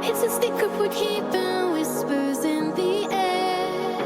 It's a secret we're keeping, whispers in the air.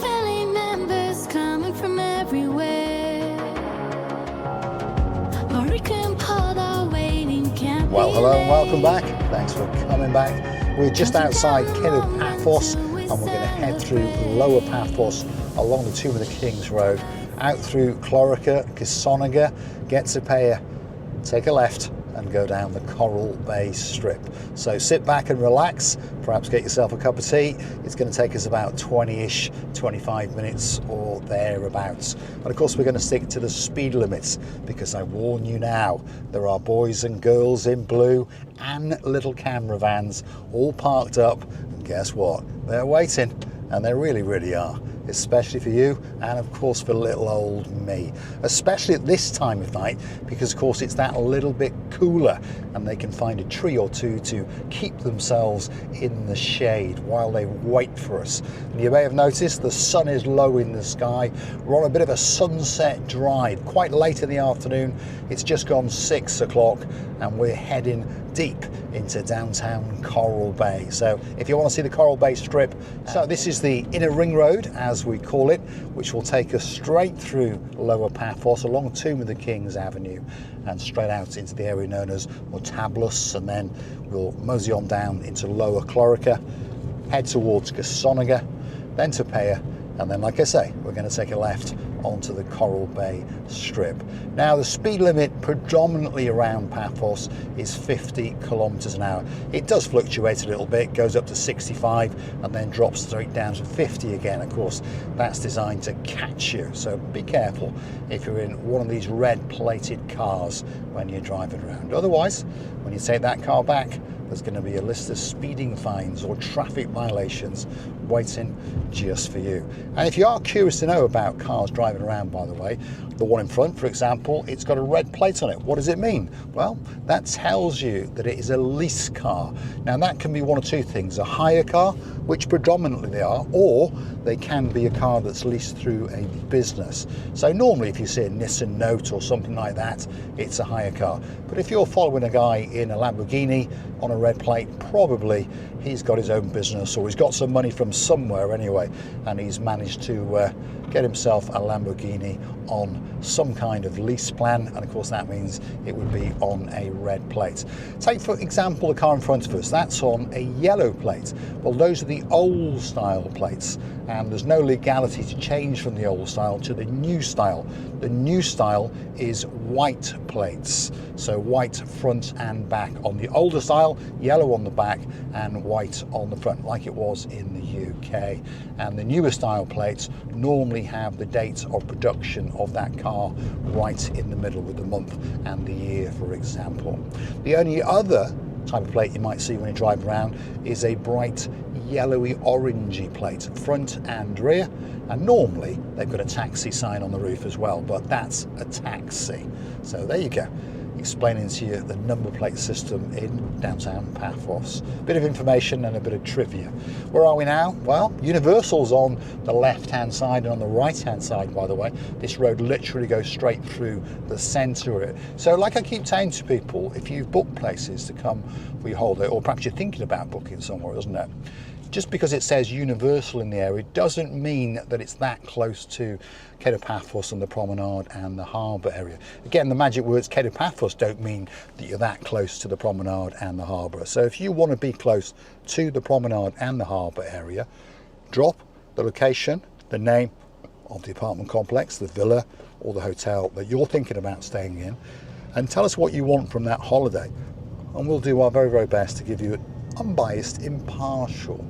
Family members coming from everywhere. Marika and Paul are waiting, can't Well, be hello and welcome late. back. Thanks for coming back. We're just outside Paphos and we're going to head through Lower Paphos along the Tomb of the Kings Road, out through Chloraka, Kissonerga, get to Peyia, take a left and go down the Coral Bay Strip. So sit back and relax, perhaps get yourself a cup of tea. It's going to take us about 20-ish, 25 minutes or thereabouts. And of course we're going to stick to the speed limits because I warn you now, there are boys and girls in blue and little camera vans all parked up, and guess what? They're waiting, and they really are. Especially for you and of course for little old me, especially at this time of night, because of course it's that little bit cooler and they can find a tree or two to keep themselves in the shade while they wait for us. And you may have noticed the sun is low in the sky. We're on a bit of a sunset drive, quite late in the afternoon. It's just gone 6 o'clock and we're heading deep into downtown Coral Bay. So if you want to see the Coral Bay Strip, so this is the inner ring road as we call it, which will take us straight through Lower Paphos along Tomb of the Kings Avenue and straight out into the area known as Tablos, and then we'll mosey on down into Lower Chloraka, head towards Kissonerga, then to Peyia, and then, like I say, we're going to take a left onto the Coral Bay Strip. Now the speed limit predominantly around Paphos is 50 kilometers an hour. It does fluctuate a little bit, goes up to 65 and then drops straight down to 50 again. Of course, that's designed to catch you, so be careful if you're in one of these red plated cars when you're driving around. Otherwise, when you take that car back, there's going to be a list of speeding fines or traffic violations waiting just for you. And if you are curious to know about cars driving around, by the way, the one in front, for example, it's got a red plate on it. What does it mean? Well, that tells you that it is a lease car. Now that can be one of two things: a hire car, which predominantly they are, or they can be a car that's leased through a business. So normally if you see a Nissan Note or something like that, it's a hire car. But if you're following a guy in a Lamborghini on a red plate, probably he's got his own business or he's got some money from somewhere anyway, and he's managed to get himself a Lamborghini on some kind of lease plan, and of course that means it would be on a red plate. Take for example the car in front of us, that's on a yellow plate. Well, those are the old style plates, and there's no legality to change from the old style to the new style. The new style is white plates, so white front and back on the older style, yellow on the back and white on the front, like it was in the UK. And the newer style plates normally have the date of production of that car right in the middle with the month and the year, for example. The only other type of plate you might see when you drive around is a bright yellowy orangey plate, front and rear, and normally they've got a taxi sign on the roof as well, but that's a taxi. So there you go, explaining to you the number plate system in downtown Paphos. Bit of information and a bit of trivia. Where are we now? Well, Universal's on the left hand side, and on the right hand side, by the way, this road literally goes straight through the centre of it. So like I keep saying to people, if you've booked places to come for your holiday, or perhaps you're thinking about booking somewhere, isn't it? Just because it says Universal in the area doesn't mean that it's that close to Paphos and the promenade and the harbour area. Again, the magic words Paphos don't mean that you're that close to the promenade and the harbour. So if you want to be close to the promenade and the harbour area, drop the location, the name of the apartment complex, the villa or the hotel that you're thinking about staying in, and tell us what you want from that holiday. And we'll do our very best to give you an unbiased, impartial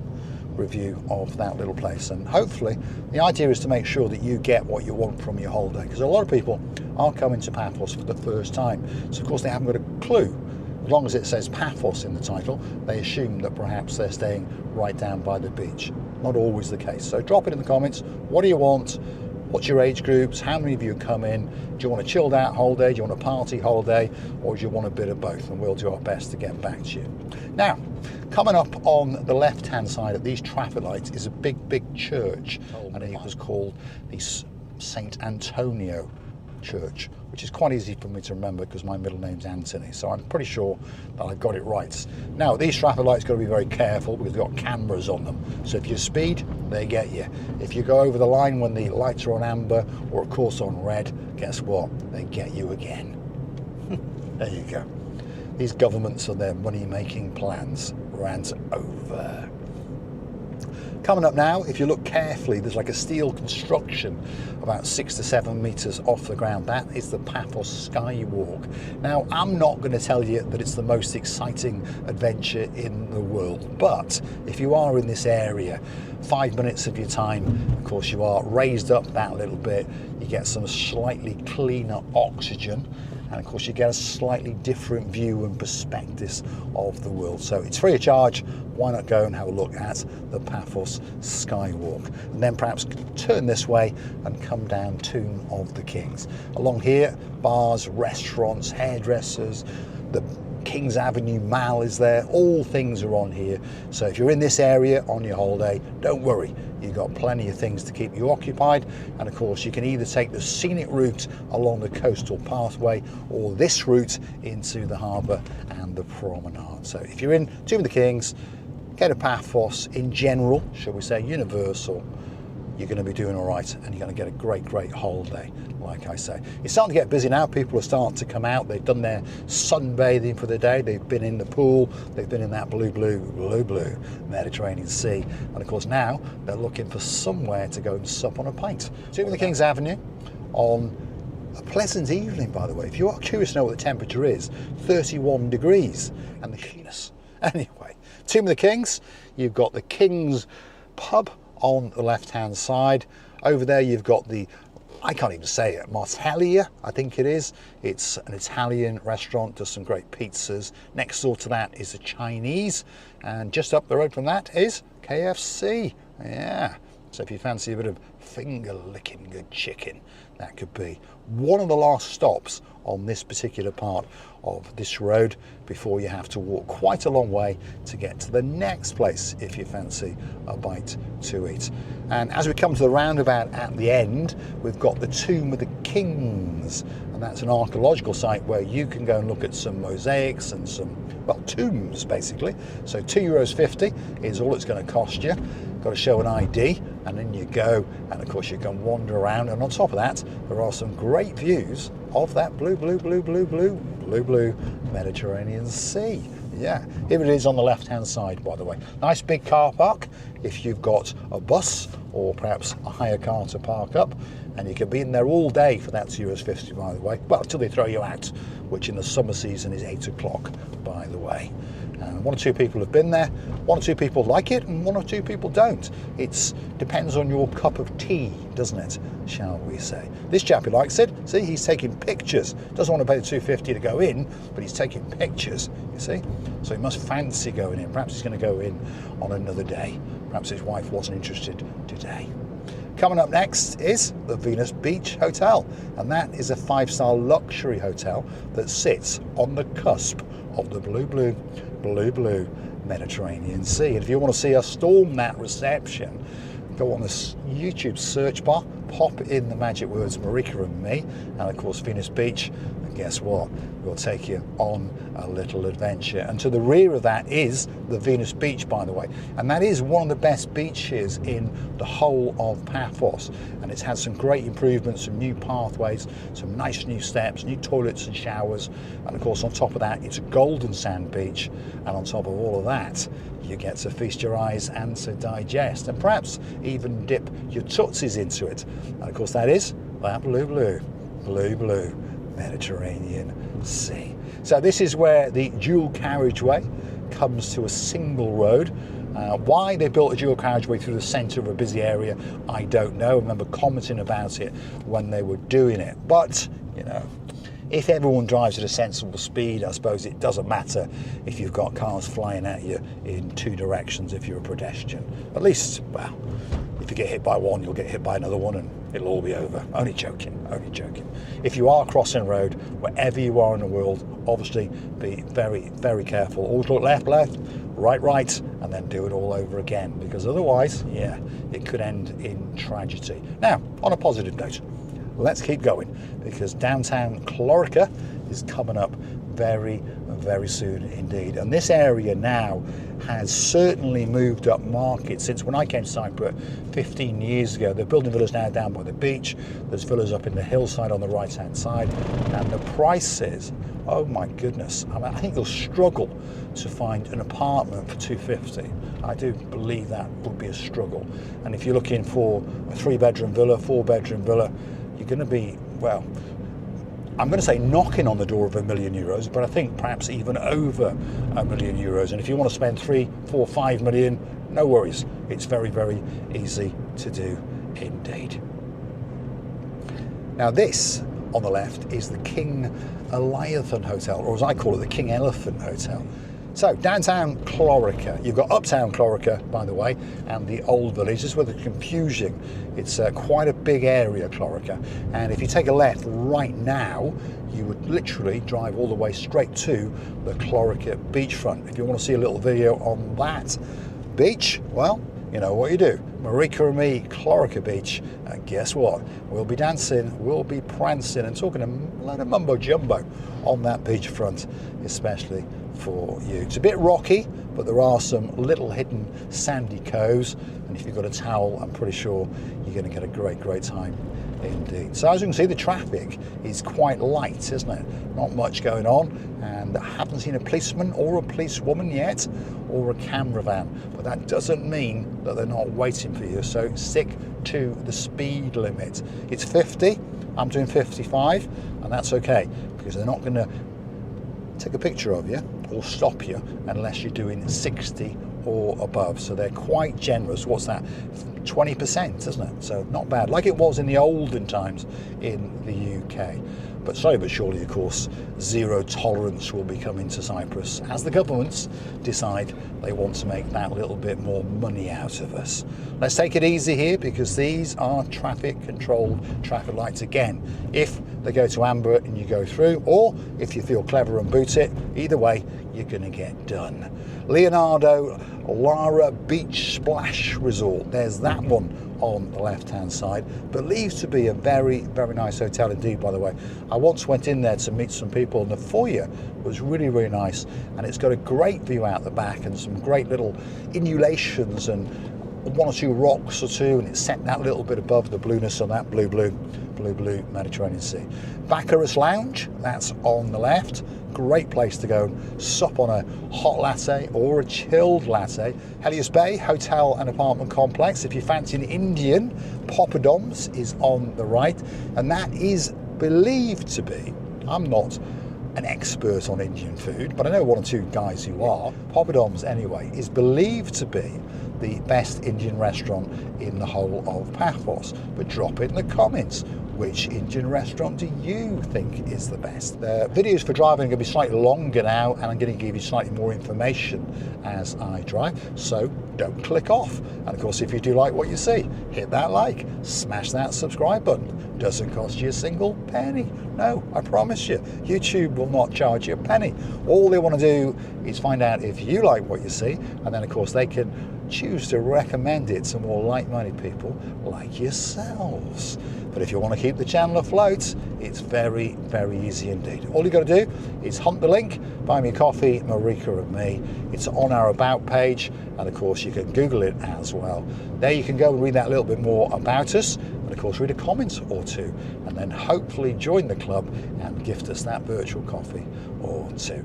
review of that little place. And hopefully the idea is to make sure that you get what you want from your holiday, because a lot of people are coming to Paphos for the first time, so of course they haven't got a clue. As long as it says Paphos in the title, they assume that perhaps they're staying right down by the beach. Not always the case. So drop it in the comments. What do you want? What's your age groups? How many of you come in? Do you want a chilled out holiday? Do you want a party holiday? Or do you want a bit of both? And we'll do our best to get back to you. Now, coming up on the left hand side of these traffic lights is a big church, and it was called the St. Antonio Church, which is quite easy for me to remember because my middle name's Anthony, so I'm pretty sure that I got it right. Now, these traffic lights got to be very careful because they've got cameras on them, so if you speed, they get you. If you go over the line when the lights are on amber or of course on red, guess what? They get you again. There you go. These governments and their money-making plans. Rant over. Coming up now, if you look carefully, there's like a steel construction about 6 to 7 meters off the ground. That is the Paphos Skywalk. Now, I'm not going to tell you that it's the most exciting adventure in the world, but if you are in this area, 5 minutes of your time, of course you are raised up that little bit, you get some slightly cleaner oxygen, and of course you get a slightly different view and perspective of the world. So it's free of charge. Why not go and have a look at the Paphos Skywalk, and then perhaps turn this way and come down Tomb of the Kings. Along here, bars, restaurants, hairdressers, the King's Avenue Mall is there, all things are on here. So if you're in this area on your holiday, don't worry, you've got plenty of things to keep you occupied. And of course you can either take the scenic route along the coastal pathway or this route into the harbour and the promenade. So if you're in Tomb of the Kings, go to Paphos. In general, shall we say universal, you're going to be doing all right, and you're going to get a great holiday, like I say. It's starting to get busy now. People are starting to come out. They've done their sunbathing for the day. They've been in the pool. They've been in that blue Mediterranean Sea. And of course now they're looking for somewhere to go and sup on a pint. Tomb of the Kings Avenue on a pleasant evening, by the way. If you are curious to know what the temperature is, 31 degrees and the cleanness. Anyway, Tomb of the Kings, you've got the King's Pub on the left-hand side. Over there you've got the, I can't even say it, Martellia, I think it is. It's an Italian restaurant, does some great pizzas. Next door to that is a Chinese, and just up the road from that is KFC. Yeah, so if you fancy a bit of finger-licking good chicken, that could be one of the last stops on this particular part of this road before you have to walk quite a long way to get to the next place if you fancy a bite to eat. And as we come to the roundabout at the end, we've got the Tomb of the Kings, and that's an archaeological site where you can go and look at some mosaics and some, well, tombs basically. So €2.50 is all it's going to cost you. Got to show an ID, and then you go, and of course you can wander around, and on top of that there are some great views of that blue Mediterranean Sea. Yeah, here it is on the left hand side, by the way. Nice big car park if you've got a bus or perhaps a hire car to park up, and you can be in there all day for that €2.50, by the way. Well, until they throw you out, which in the summer season is 8 o'clock, by the way. And one or two people have been there, one or two people like it, and one or two people don't. It depends on your cup of tea, doesn't it, shall we say. This chappie likes it. See, he's taking pictures. Doesn't want to pay the $2.50 to go in, but he's taking pictures, you see. So he must fancy going in. Perhaps he's going to go in on another day. Perhaps his wife wasn't interested today. Coming up next is the Venus Beach Hotel, and that is a 5-star luxury hotel that sits on the cusp of the blue Mediterranean Sea. And if you want to see us storm that reception, go on this YouTube search bar, pop in the magic words Marika and Me, and of course Venus Beach, and guess what? We'll take you on a little adventure. And to the rear of that is the Venus Beach, by the way, and that is one of the best beaches in the whole of Paphos, and it's had some great improvements, some new pathways, some nice new steps, new toilets and showers, and of course on top of that it's a golden sand beach, and on top of all of that you get to feast your eyes and to digest, and perhaps even dip your tootsies into it. And of course that is that blue Mediterranean Sea. So this is where the dual carriageway comes to a single road. Why they built a dual carriageway through the centre of a busy area, I don't know. I remember commenting about it when they were doing it. But, you know, if everyone drives at a sensible speed, I suppose it doesn't matter if you've got cars flying at you in two directions if you're a pedestrian. At least, well, if you get hit by one, you'll get hit by another one and it'll all be over. Only joking, only joking. If you are crossing a road, wherever you are in the world, obviously be very careful. Always look left, right, and then do it all over again, because otherwise, yeah, it could end in tragedy. Now, on a positive note, let's keep going, because downtown Chloraka is coming up very, very soon indeed. And this area now has certainly moved up market since when I came to Cyprus 15 years ago. They're building villas now down by the beach. There's villas up in the hillside on the right hand side, and the prices, oh my goodness, I mean, I think you'll struggle to find an apartment for 250. I do believe that would be a struggle. And if you're looking for a 3-bedroom villa, 4-bedroom villa, you're going to be, well, I'm going to say knocking on the door of €1 million, but I think perhaps even over €1 million. And if you want to spend 3, 4, 5 million, no worries. It's very, very easy to do indeed. Now this on the left is the King Eliathan Hotel, or as I call it, the King Elephant Hotel. So downtown Chloraka, you've got uptown Chloraka, by the way, and the old village. This is where the confusing. It's quite a big area, Chloraka. And if you take a left right now, you would literally drive all the way straight to the Chloraka beachfront. If you want to see a little video on that beach, well, you know what you do. Marika and Me, Chloraka Beach, and guess what? We'll be dancing, we'll be prancing, and talking a lot of mumbo jumbo on that beachfront, especially for you. It's a bit rocky, but there are some little hidden sandy coves, and if you've got a towel, I'm pretty sure you're going to get a great time indeed. So as you can see, the traffic is quite light, isn't it? Not much going on, and I haven't seen a policeman or a policewoman yet, or a camera van, but that doesn't mean that they're not waiting for you. So stick to the speed limit. It's 50, I'm doing 55, and that's okay, because they're not going to take a picture of you or stop you unless you're doing 60 or above. So they're quite generous. What's that? 20%, isn't it? So not bad, like it was in the olden times in the UK. But slowly but surely, of course, zero tolerance will be coming to Cyprus as the governments decide they want to make that little bit more money out of us. Let's take it easy here, because these are traffic controlled traffic lights. Again, if they go to amber and you go through, or if you feel clever and boot it, either way, you're going to get done. Leonardo Lara Beach Splash Resort, there's that one on the left hand side. Believed to be a very, very nice hotel indeed, by the way. I once went in there to meet some people, and the foyer was really, really nice, and it's got a great view out the back and some great little undulations and one or two rocks or two, and it's set that little bit above the blueness of that blue Mediterranean Sea. Baccarat Lounge, that's on the left. Great place to go and sup on a hot latte or a chilled latte. Helios Bay Hotel and Apartment Complex. If you fancy an Indian, Poppadoms is on the right, and that is believed to be, I'm not an expert on Indian food, but I know one or two guys who are. Poppadoms, anyway, is believed to be the best Indian restaurant in the whole of Paphos. But drop it in the comments. Which Indian restaurant do you think is the best? The videos for driving are going to be slightly longer now, and I'm going to give you slightly more information as I drive, so don't click off. And of course, if you do like what you see, hit that like, smash that subscribe button. Doesn't cost you a single penny. No, I promise you, YouTube will not charge you a penny. All they want to do is find out if you like what you see, and then of course they can choose to recommend it to more like-minded people like yourselves. But if you want to keep the channel afloat, it's very, very easy indeed. All you got to do is hunt the link, buy me a coffee, Marika and Me. It's on our About page, and of course you can Google it as well. There you can go and read that little bit more about us, and of course read a comment or two, and then hopefully join the club and gift us that virtual coffee or two.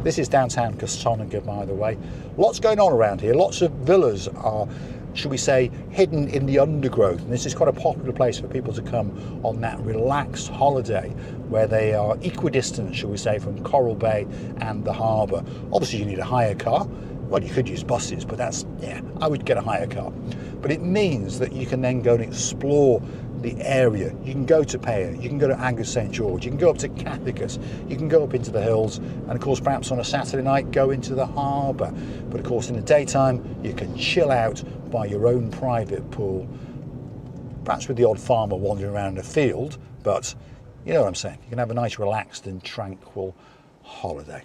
This is downtown Kissonerga, by the way. Lots going on around here. Lots of villas are, should we say, hidden in the undergrowth. And this is quite a popular place for people to come on that relaxed holiday where they are equidistant, shall we say, from Coral Bay and the harbour. Obviously you need a hire car. Well, you could use buses, but that's, yeah, I would get a hire car. But it means that you can then go and explore the area. You can go to Peyia, you can go to Angus St George, you can go up to Chlorakas, you can go up into the hills, and of course perhaps on a Saturday night go into the harbour. But of course in the daytime you can chill out by your own private pool, perhaps with the odd farmer wandering around the field, but you know what I'm saying, you can have a nice relaxed and tranquil holiday.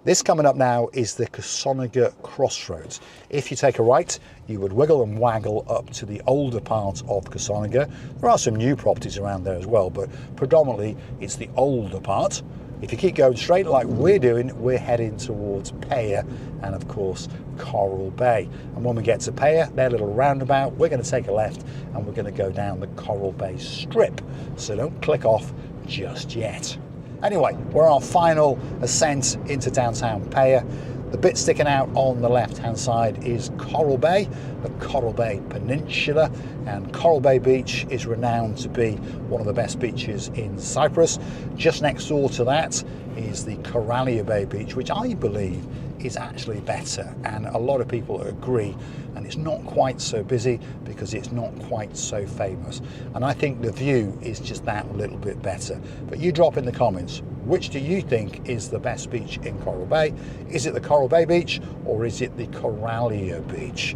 This coming up now is the Kissonerga crossroads. If you take a right, you would wiggle and waggle up to the older part of Kissonerga. There are some new properties around there as well, but predominantly it's the older part. If you keep going straight like we're doing, we're heading towards Peyia and of course Coral Bay. And when we get to Peyia, their little roundabout, we're going to take a left and we're going to go down the Coral Bay strip. So don't click off just yet. Anyway, we're on our final ascent into downtown Peyia. The bit sticking out on the left-hand side is Coral Bay, the Coral Bay Peninsula, and Coral Bay Beach is renowned to be one of the best beaches in Cyprus. Just next door to that is the Chloraka Bay Beach, which I believe is actually better, and a lot of people agree, and it's not quite so busy because it's not quite so famous, and I think the view is just that little bit better. But you drop in the comments, which do you think is the best beach in Coral Bay? Is it the Coral Bay Beach or is it the Chloraka Beach?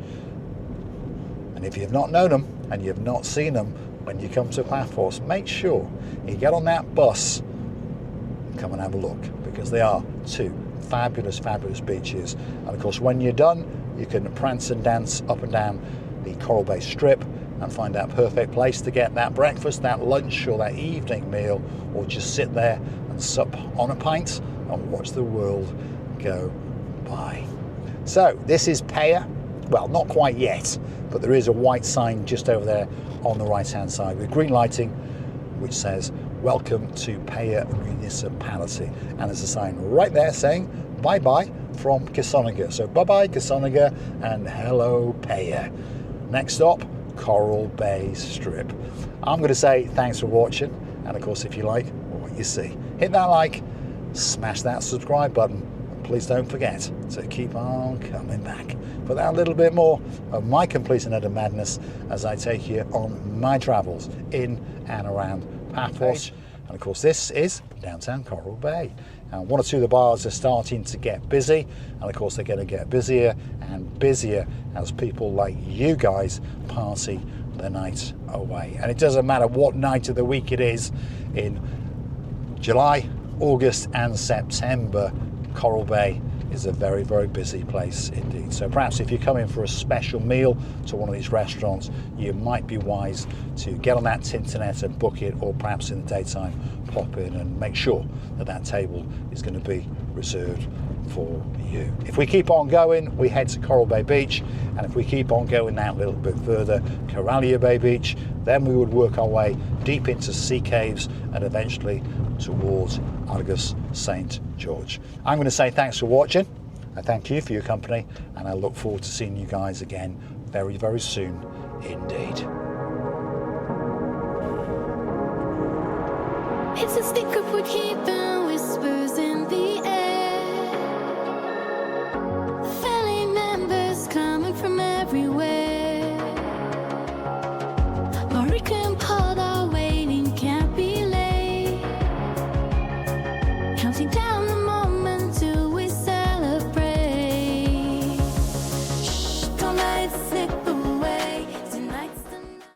And if you've not known them and you've not seen them when you come to Paphos, make sure you get on that bus and come and have a look, because they are two fabulous, fabulous beaches. And of course, when you're done, you can prance and dance up and down the Coral Bay Strip and find that perfect place to get that breakfast, that lunch, or that evening meal, or just sit there and sup on a pint and watch the world go by. So this is Peyia. Well, not quite yet, but there is a white sign just over there on the right hand side with green lighting which says welcome to Peyia Municipality, and there's a sign right there saying bye bye from Kissonerga. So bye bye Kissonerga and hello Peyia. Next stop, Coral Bay Strip. I'm going to say thanks for watching, and of course if you like what you see, hit that like, smash that subscribe button, and please don't forget to keep on coming back for that little bit more of my complete and utter madness as I take you on my travels in and around Paphos. And of course this is downtown Coral Bay, and one or two of the bars are starting to get busy, and of course they're going to get busier and busier as people like you guys party the night away. And it doesn't matter what night of the week it is, in July, August and September, Coral Bay is a very, very busy place indeed. So perhaps if you're coming for a special meal to one of these restaurants, you might be wise to get on that Tinternet and book it, or perhaps in the daytime pop in and make sure that that table is going to be reserved for you. If we keep on going, we head to Coral Bay Beach, and if we keep on going out a little bit further, Chloraka Bay Beach, then we would work our way deep into sea caves and eventually towards Argus St. George. I'm going to say thanks for watching. I thank you for your company, and I look forward to seeing you guys again very, very soon indeed. It's a stick up, we're keeping whispers in the air. Family members coming from everywhere.